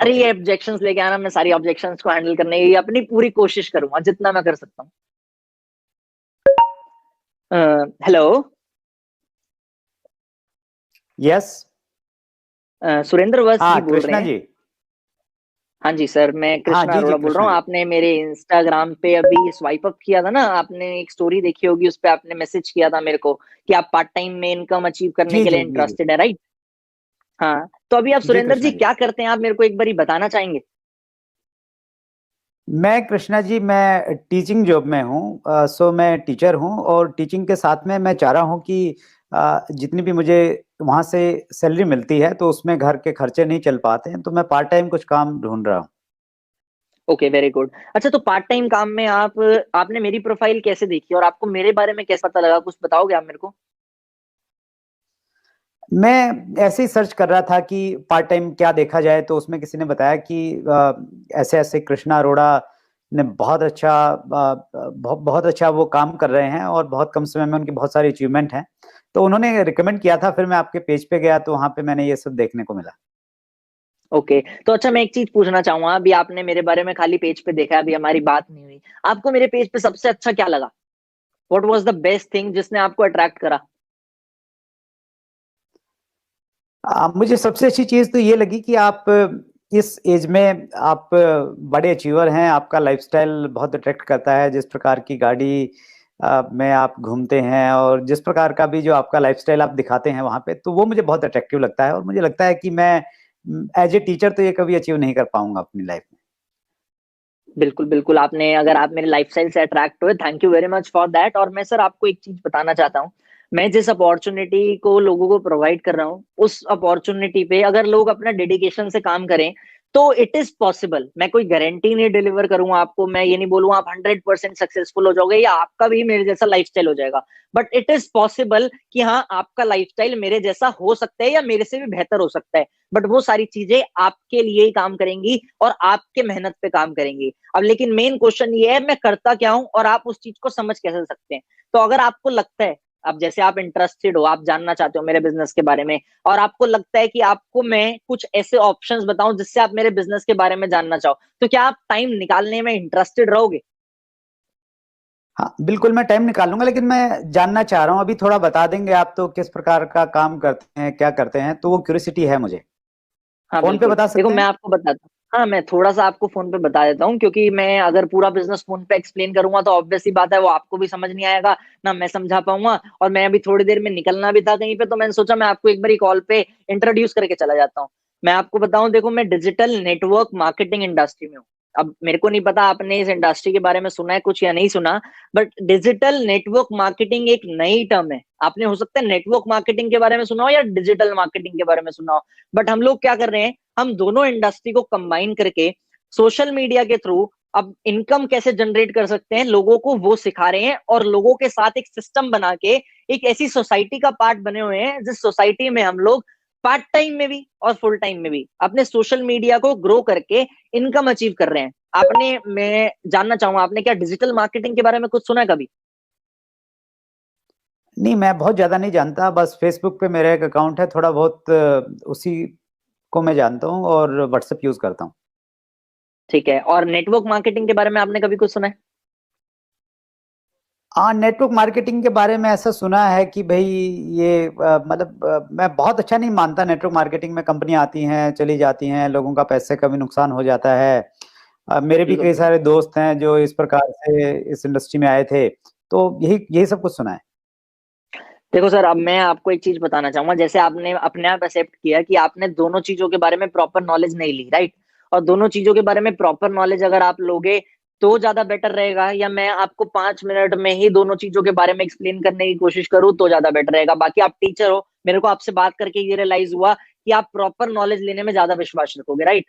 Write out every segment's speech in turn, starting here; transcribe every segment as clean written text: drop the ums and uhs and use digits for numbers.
सारी okay. Objections लेके आना, मैं सारी ऑब्जेक्शंस को हैंडल करने की अपनी पूरी कोशिश करूंगा जितना मैं कर सकता हूँ। हेलो। यस। सुरेंद्र वत्स हाँ जी बोल रहे कृष्णा हैं? जी। हाँ जी सर, मैं हाँ कृष्णा जी जी अरोड़ा बोल रहा कृष्णा हूँ। जी। आपने मेरे इंस्टाग्राम पे अभी स्वाइप अप किया था ना, आपने एक स्टोरी देखी होगी, उस पे आपने मैसेज किया था मेरे को कि आप पार्ट टाइम में इनकम अचीव करने जी के लिए जी जी जी। इंटरेस्टेड है, राइट? हाँ, तो अभी आप जी सुरेंद्र जी कृष्णा जी। क्या करते हैं, आप मेरे को एक बारी बताना चाहेंगे? मैं कृष्णा जी, मैं टीचिंग जॉब में हूँ। सो मैं टीचर हूँ, और टीचिंग के साथ में मैं चाह रहा हूँ कि जितनी भी मुझे वहाँ से सैलरी मिलती है तो उसमें घर के खर्चे नहीं चल पाते हैं, तो मैं पार्ट टाइम कुछ काम ढूंढ रहा हूँ। Okay, very good. अच्छा, तो पार्ट टाइम काम में आपने मेरी प्रोफाइल कैसे देखी और आपको मेरे बारे में कैसे पता लगा, कुछ बताओगे आप मेरे को? मैं ऐसे ही सर्च कर रहा था कि पार्ट टाइम क्या देखा जाए, तो उसमें किसी ने बताया कि ऐसे ऐसे कृष्णा अरोड़ा ने बहुत अच्छा बहुत अच्छा वो काम कर रहे हैं, और बहुत कम समय में उनकी बहुत सारी अचीवमेंट हैं। तो उन्होंने रिकमेंड किया था, फिर मैं आपके पेज पे गया तो वहां पे मैंने ये सब देखने को मिला। ओके, तो अच्छा मैं एक चीज पूछना चाहूंगा, अभी आपने मेरे बारे में खाली पेज पे देखा है, अभी हमारी बात नहीं हुई। आपको मेरे पेज पे सबसे अच्छा क्या लगा? What was the best thing जिसने आपको अट्रैक्ट करा? मुझे सबसे अच्छी चीज तो ये लगी कि आप इस एज में आप बड़े अचीवर हैं, आपका लाइफस्टाइल बहुत अट्रैक्ट करता है, जिस प्रकार की गाड़ी में आप घूमते हैं, और जिस प्रकार का भी जो आपका लाइफस्टाइल आप दिखाते हैं वहां पे, तो वो मुझे बहुत अट्रैक्टिव लगता है, और मुझे लगता है कि मैं एज ए टीचर तो ये कभी अचीव नहीं कर पाऊंगा अपनी लाइफ में। बिल्कुल बिल्कुल, आपने अगर आप मेरे लाइफस्टाइल से अट्रैक्ट हुए, thank you very much for that. और मैं सर आपको एक चीज बताना चाहता हूँ, मैं जिस अपॉर्चुनिटी को लोगों को प्रोवाइड कर रहा हूँ, उस अपॉर्चुनिटी पे अगर लोग अपना डेडिकेशन से काम करें तो इट इज पॉसिबल। मैं कोई गारंटी नहीं डिलीवर करूंगा आपको, मैं ये नहीं बोलूंगा आप 100% सक्सेसफुल हो जाओगे या आपका भी मेरे जैसा लाइफस्टाइल हो जाएगा, बट इट इज पॉसिबल कि हाँ, आपका लाइफस्टाइल मेरे जैसा हो सकता है या मेरे से भी बेहतर हो सकता है। बट वो सारी चीजें आपके लिए ही काम करेंगी और आपके मेहनत पे काम करेंगी। अब लेकिन मेन क्वेश्चन ये है, मैं करता क्या हूं और आप उस चीज को समझ कैसे सकते हैं। तो अगर आपको लगता है, अब जैसे आप इंटरेस्टेड हो, आप जानना चाहते हो मेरे बिजनेस के बारे में, और आपको लगता है कि आपको मैं कुछ ऐसे ऑप्शंस बताऊं जिससे आप मेरे बिजनेस के बारे में जानना चाहो, तो क्या आप टाइम निकालने में इंटरेस्टेड रहोगे? हाँ बिल्कुल, मैं टाइम निकाल लूंगा, लेकिन मैं जानना चाह रहा हूँ, अभी थोड़ा बता देंगे आप तो किस प्रकार का काम करते हैं, क्या करते हैं, तो वो क्यूरियोसिटी है मुझे। हाँ फोन पे बिल्कुल, बता देखो सकते मैं हैं? आपको बताता हूँ। हाँ, मैं थोड़ा सा आपको फोन पे बता देता हूँ, क्योंकि मैं अगर पूरा बिजनेस फोन पे एक्सप्लेन करूंगा तो ऑब्वियस सी बात है वो आपको भी समझ नहीं आएगा, ना मैं समझा पाऊंगा। और मैं अभी थोड़ी देर में निकलना भी था कहीं पे, तो मैंने सोचा मैं आपको एक बार कॉल पे इंट्रोड्यूस करके चला जाता हूँ। मैं आपको बताऊं, देखो मैं डिजिटल नेटवर्क मार्केटिंग इंडस्ट्री में हूँ। अब मेरे को नहीं पता आपने इस इंडस्ट्री के बारे में सुना है कुछ या नहीं सुना, बट डिजिटल नेटवर्क मार्केटिंग एक नई टर्म है। आपने हो सकता है नेटवर्क मार्केटिंग के बारे में सुना हो या डिजिटल मार्केटिंग के बारे में सुना हो, बट हम लोग क्या कर रहे हैं, हम दोनों इंडस्ट्री को कंबाइन करके सोशल मीडिया के थ्रू अब इनकम कैसे जनरेट कर सकते हैं लोगों को वो सिखा रहे हैं, और लोगों के साथ एक सिस्टम बना के एक ऐसी सोसाइटी का पार्ट बने हुए हैं जिस सोसाइटी में हम लोग पार्ट टाइम में भी और फुल टाइम में भी अपने सोशल मीडिया को ग्रो करके इनकम अचीव कर रहे हैं। आपने मैं जानना चाहूंगा, आपने क्या डिजिटल मार्केटिंग के बारे में कुछ सुना है कभी? नहीं, मैं बहुत ज्यादा नहीं जानता, बस फेसबुक पे मेरा एक अकाउंट है, थोड़ा बहुत उसी को मैं जानता हूँ, और व्हाट्सएप यूज करता हूँ। ठीक है, और नेटवर्क मार्केटिंग के बारे में आपने कभी कुछ सुना है? हाँ, नेटवर्क मार्केटिंग के बारे में ऐसा सुना है कि भाई ये मतलब मैं बहुत अच्छा नहीं मानता। नेटवर्क मार्केटिंग में कंपनियां आती हैं चली जाती हैं, लोगों का पैसे का भी नुकसान हो जाता है। मेरे भी कई बिल्कुल। सारे दोस्त हैं जो इस प्रकार से इस इंडस्ट्री में आए थे, तो यही यही सब कुछ सुना है। देखो सर, अब मैं आपको एक चीज बताना चाहूंगा, जैसे आपने अपने आप एक्सेप्ट किया कि आपने दोनों चीजों के बारे में प्रॉपर नॉलेज नहीं ली, राइट? और दोनों चीजों के बारे में प्रॉपर नॉलेज अगर आप लोगे तो ज्यादा बेटर रहेगा, या मैं आपको 5 मिनट में ही दोनों चीजों के बारे में एक्सप्लेन करने की कोशिश करूँ तो ज्यादा बेटर रहेगा? बाकी आप टीचर हो, मेरे को आपसे बात करके ये रियलाइज हुआ कि आप प्रॉपर नॉलेज लेने में ज्यादा विश्वास रखोगे, राइट?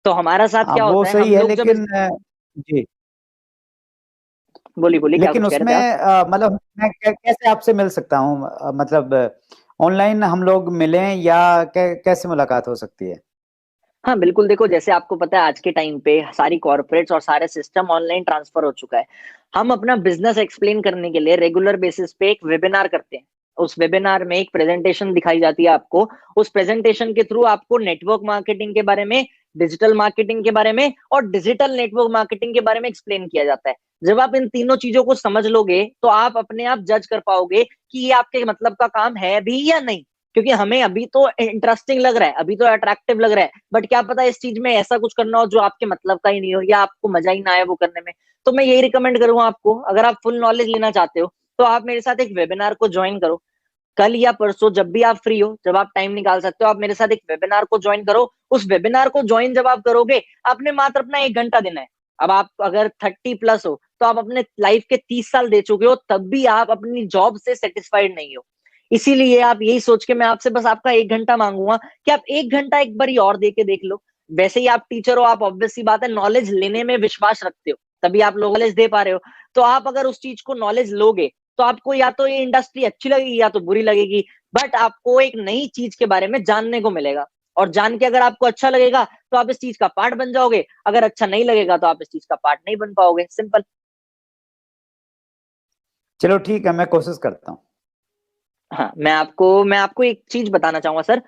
तो हमारा साथ हाँ क्या वो होता है, सही हम है, लोग जब लेकिन जी, बोलिए बोलिए, क्या लेकिन कुछ कह रहे उसमें थे आप? मतलब मैं कैसे आपसे मिल सकता हूँ? मतलब ऑनलाइन हम लोग मिलें, या कैसे मुलाकात हो सकती है? हाँ बिल्कुल, देखो जैसे आपको पता है आज के टाइम पे सारी कॉर्पोरेट्स और सारे सिस्टम ऑनलाइन ट्रांसफर हो चुका है। हम अपना बिजनेस एक्सप्लेन करने के लिए रेगुलर बेसिस पे एक वेबिनार करते हैं। उस वेबिनार में एक प्रेजेंटेशन दिखाई जाती है आपको। उस प्रेजेंटेशन के थ्रू आपको नेटवर्क मार्केटिंग के बारे में, डिजिटल मार्केटिंग के बारे में और डिजिटल नेटवर्क मार्केटिंग के बारे में एक्सप्लेन किया जाता है। जब आप इन तीनों चीजों को समझ लोगे तो आप अपने आप जज कर पाओगे कि ये आपके मतलब का काम है भी या नहीं। क्योंकि हमें अभी तो इंटरेस्टिंग लग रहा है, अभी तो अट्रैक्टिव लग रहा है, बट क्या पता इस चीज में ऐसा कुछ करना हो जो आपके मतलब का ही नहीं हो या आपको मजा ही ना आए वो करने में। तो मैं यही रिकमेंड करूंगा आपको, अगर आप फुल नॉलेज लेना चाहते हो तो आप मेरे साथ एक वेबिनार को ज्वाइन करो। कल या परसों जब भी आप फ्री हो, जब आप टाइम निकाल सकते हो, आप मेरे साथ एक वेबिनार को ज्वाइन करो। उस वेबिनार को ज्वाइन जब आप करोगे, आपने मात्र अपना 1 घंटा देना है। अब आप अगर 30+ हो तो आप अपने लाइफ के 30 साल दे चुके हो, तब भी आप अपनी जॉब से सेटिस्फाइड नहीं हो। इसीलिए आप यही सोच के मैं आपसे बस आपका 1 घंटा मांगूंगा कि आप 1 घंटा एक बार और दे के देख लो। वैसे ही आप टीचर हो, आप ऑब्वियस सी बात है नॉलेज लेने में विश्वास रखते हो, तभी आप लोग नॉलेज दे पा रहे हो। तो आप अगर उस चीज को नॉलेज लोगे तो आपको या तो ये इंडस्ट्री अच्छी लगेगी या तो बुरी लगेगी, बट आपको एक नई चीज के बारे में जानने को मिलेगा। और जान के अगर आपको अच्छा लगेगा तो आप इस चीज का पार्ट बन जाओगे, अगर अच्छा नहीं लगेगा तो आप इस चीज का पार्ट नहीं बन पाओगे। सिंपल। चलो ठीक है, मैं कोशिश करता हूँ। हाँ, मैं आपको एक चीज बताना चाहूंगा सर।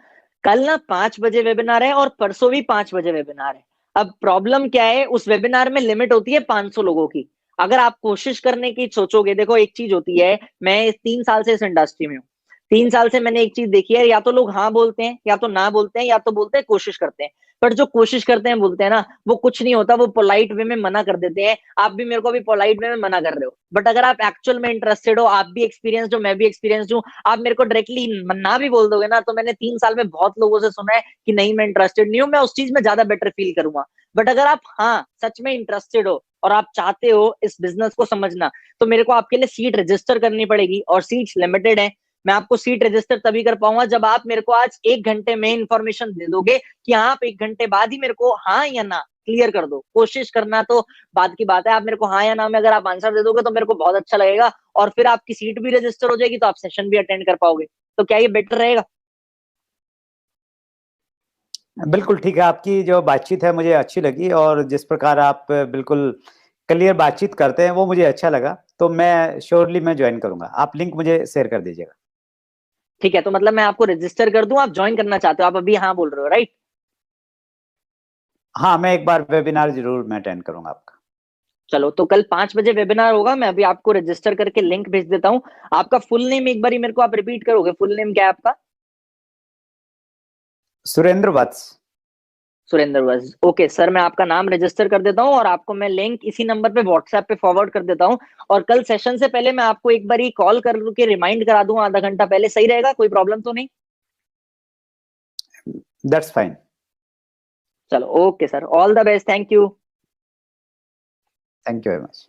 कल ना 5 बजे वेबिनार है और परसों भी 5 बजे वेबिनार है। अब प्रॉब्लम क्या है, उस वेबिनार में लिमिट होती है 500 लोगों की। अगर आप कोशिश करने की सोचोगे, देखो एक चीज होती है, मैं इस 3 साल से इस इंडस्ट्री में हूँ। 3 साल से मैंने एक चीज देखी है, या तो लोग हाँ बोलते हैं या तो ना बोलते हैं या तो बोलते हैं कोशिश करते हैं। पर जो कोशिश करते हैं बोलते हैं ना, वो कुछ नहीं होता, वो पोलाइट वे में मना कर देते हैं। आप भी मेरे को भी पोलाइट वे में मना कर रहे हो, बट अगर आप एक्चुअल में इंटरेस्टेड हो, आप भी एक्सपीरियंस हो, मैं भी एक्सपीरियंस हूँ, आप मेरे को डायरेक्टली ना भी बोल दोगे ना, तो मैंने 3 साल में बहुत लोगों से सुना है कि नहीं मैं इंटरेस्टेड नहीं हूँ, मैं उस चीज में ज्यादा बेटर फील करूंगा। बट अगर आप हाँ सच में इंटरेस्टेड हो और आप चाहते हो इस बिजनेस को समझना, तो मेरे को आपके लिए सीट रजिस्टर करनी पड़ेगी और सीट्स लिमिटेड है। मैं आपको सीट रजिस्टर तभी कर पाऊंगा जब आप मेरे को आज 1 घंटे में इंफॉर्मेशन दे दोगे कि आप 1 घंटे बाद ही मेरे को हाँ या ना क्लियर कर दो। कोशिश करना तो बात की बात है, आप मेरे को हाँ या ना में अगर आप आंसर दे दोगे तो मेरे को बहुत अच्छा लगेगा, और फिर आपकी सीट भी रजिस्टर हो जाएगी तो आप सेशन भी अटेंड कर पाओगे। तो क्या ये बेटर रहेगा? बिल्कुल ठीक है, आपकी जो बातचीत है मुझे अच्छी लगी, और जिस प्रकार आप बिल्कुल क्लियर बातचीत करते हैं वो मुझे अच्छा लगा। तो मैं श्योरली मैं ज्वाइन करूंगा, आप लिंक मुझे शेयर कर दीजिएगा। ठीक है, तो मतलब मैं आपको रजिस्टर कर दूं, आप ज्वाइन करना चाहते हो, आप अभी हाँ बोल रहे हो, राइट? हाँ, मैं एक बार वेबिनार जरूर मैं अटेंड करूंगा आपका। चलो, तो कल 5 बजे वेबिनार होगा, मैं अभी आपको रजिस्टर करके लिंक भेज देता हूँ। आपका फुल नेम एक बार मेरे को आप रिपीट करोगे? फुल नेम क्या है आपका? सुरेंद्र वत्स। सुरेंद्र वत्स। ओके सर, मैं आपका नाम रजिस्टर कर देता हूँ और आपको मैं लिंक इसी नंबर पे व्हाट्सएप पे फॉरवर्ड कर देता हूँ। और कल सेशन से पहले मैं आपको एक बार कॉल करके रिमाइंड करा दूंगा, आधा घंटा पहले। सही रहेगा? कोई प्रॉब्लम तो नहीं? That's fine. चलो, okay sir, all the best, thank you. Thank you very much.